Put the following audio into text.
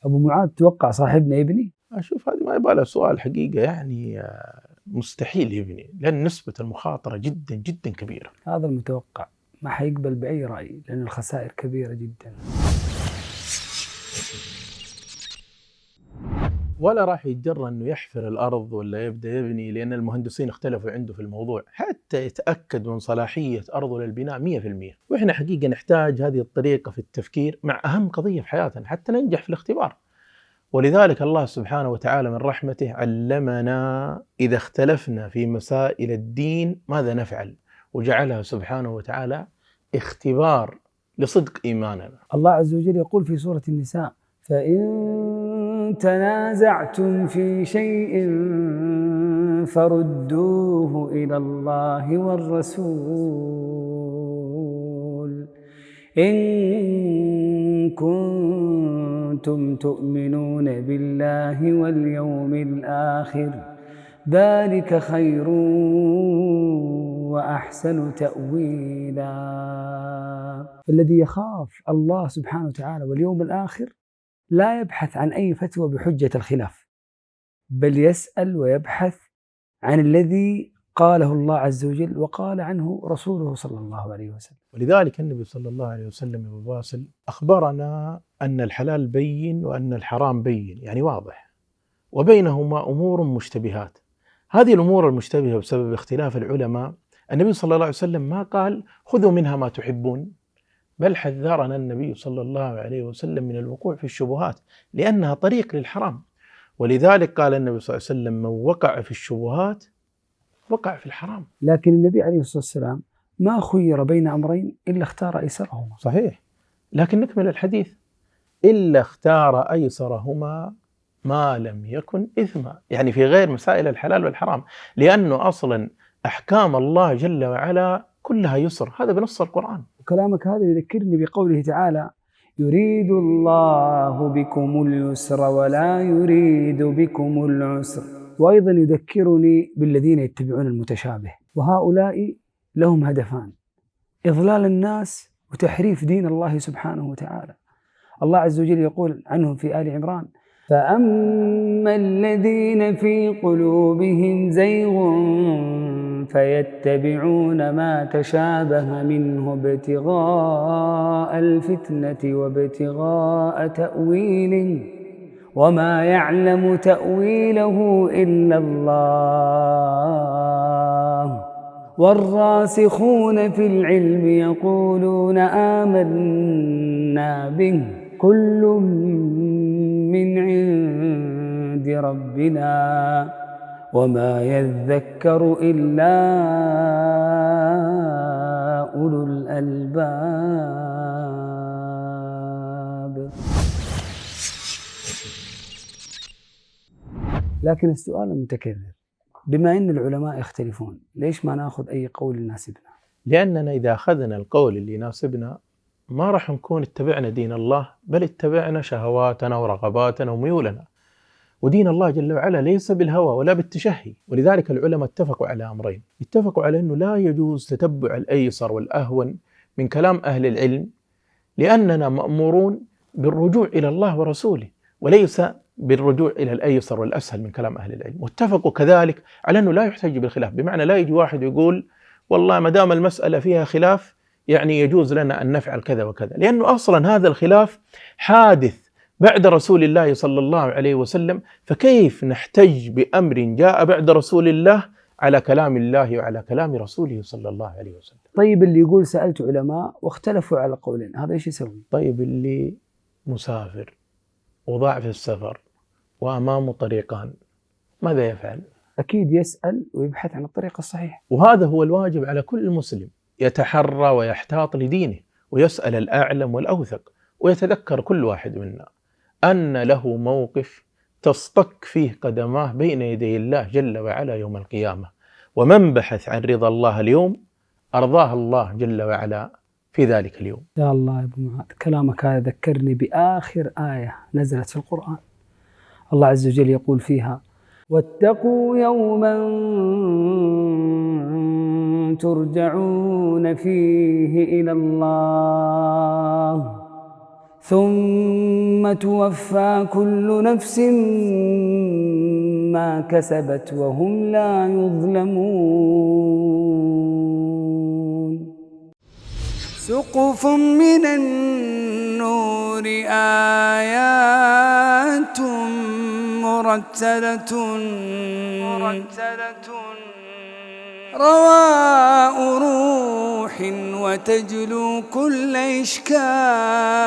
أبو معاذ توقع صاحبنا يبني؟ أشوف هذه ما يبغى لها سؤال حقيقة، يعني مستحيل يبني، لأن نسبة المخاطرة جدا جدا كبيرة. هذا المتوقع، ما حيقبل بأي رأي لأن الخسائر كبيرة جدا. ولا راح يتجرأ أنه يحفر الأرض ولا يبدأ يبني، لأن المهندسين اختلفوا عنده في الموضوع حتى يتأكد من صلاحية أرضه للبناء 100%. وإحنا حقيقة نحتاج هذه الطريقة في التفكير مع أهم قضية في حياتنا حتى ننجح في الاختبار. ولذلك الله سبحانه وتعالى من رحمته علمنا إذا اختلفنا في مسائل الدين ماذا نفعل، وجعلها سبحانه وتعالى اختبار لصدق إيماننا. الله عز وجل يقول في سورة النساء: فإن تنازعتم في شيء فردوه إلى الله والرسول إن كنتم تؤمنون بالله واليوم الآخر ذلك خير وأحسن تأويلا. الذي يخاف الله سبحانه وتعالى واليوم الآخر لا يبحث عن أي فتوى بحجة الخلاف، بل يسأل ويبحث عن الذي قاله الله عز وجل وقال عنه رسوله صلى الله عليه وسلم. ولذلك النبي صلى الله عليه وسلم يا أبو باسل أخبرنا أن الحلال بين وأن الحرام بين، يعني واضح، وبينهما أمور مشتبهات. هذه الأمور المشتبهة بسبب اختلاف العلماء النبي صلى الله عليه وسلم ما قال خذوا منها ما تحبون، بل حذرنا النبي صلى الله عليه وسلم من الوقوع في الشبهات لأنها طريق للحرام. ولذلك قال النبي صلى الله عليه وسلم من وقع في الشبهات وقع في الحرام. لكن النبي عليه الصلاة والسلام ما خير بين أمرين إلا اختار أيسرهما. صحيح، لكن نكمل الحديث: إلا اختار أيسرهما ما لم يكن إثما، يعني في غير مسائل الحلال والحرام، لأنه أصلا أحكام الله جل وعلا كلها يسر، هذا بنص القرآن. وكلامك هذا يذكرني بقوله تعالى: يريد الله بكم اليسر ولا يريد بكم العسر. وأيضا يذكرني بالذين يتبعون المتشابه، وهؤلاء لهم هدفان: إضلال الناس وتحريف دين الله سبحانه وتعالى. الله عز وجل يقول عنهم في آل عمران: فأما الذين في قلوبهم زيغ فيتبعون ما تشابه منه ابتغاء الفتنة وابتغاء تأويله وما يعلم تأويله إلا الله والراسخون في العلم يقولون آمنا به كل من عند ربنا وما يذكر إلا أولو الألباب. لكن السؤال المتكرر: بما أن العلماء يختلفون، ليش ما نأخذ أي قول يناسبنا؟ لأننا إذا أخذنا القول اللي يناسبنا ما راح نكون اتبعنا دين الله، بل اتبعنا شهواتنا ورغباتنا وميولنا. ودين الله جل وعلا ليس بالهوى ولا بالتشهي. ولذلك العلماء اتفقوا على أمرين: اتفقوا على أنه لا يجوز تتبع الأيسر والأهون من كلام أهل العلم، لأننا مأمورون بالرجوع إلى الله ورسوله وليس بالرجوع إلى الأيسر والأسهل من كلام أهل العلم. واتفقوا كذلك على أنه لا يحتج بالخلاف، بمعنى لا يجي واحد يقول والله ما دام المسألة فيها خلاف يعني يجوز لنا أن نفعل كذا وكذا، لأنه أصلا هذا الخلاف حادث بعد رسول الله صلى الله عليه وسلم، فكيف نحتج بأمر جاء بعد رسول الله على كلام الله وعلى كلام رسوله صلى الله عليه وسلم؟ طيب اللي يقول سألت علماء واختلفوا على قولين، هذا إيش يسوي؟ طيب اللي مسافر وضاع في السفر وأمامه طريقان ماذا يفعل؟ أكيد يسأل ويبحث عن الطريق الصحيح. وهذا هو الواجب على كل مسلم، يتحرى ويحتاط لدينه ويسأل الأعلم والأوثق. ويتذكر كل واحد منا أن له موقف تصطك فيه قدماه بين يدي الله جل وعلا يوم القيامة، ومن بحث عن رضا الله اليوم أرضاه الله جل وعلا في ذلك اليوم. يا الله يا أبو معاذ، كلامك هذا ذكرني بآخر آية نزلت في القرآن. الله عز وجل يقول فيها: واتقوا يوما ترجعون فيه إلى الله ثم توفى كل نفس ما كسبت وهم لا يظلمون. سقف من النور آيات مرتلة رواء روح وتجلو كل إشكال.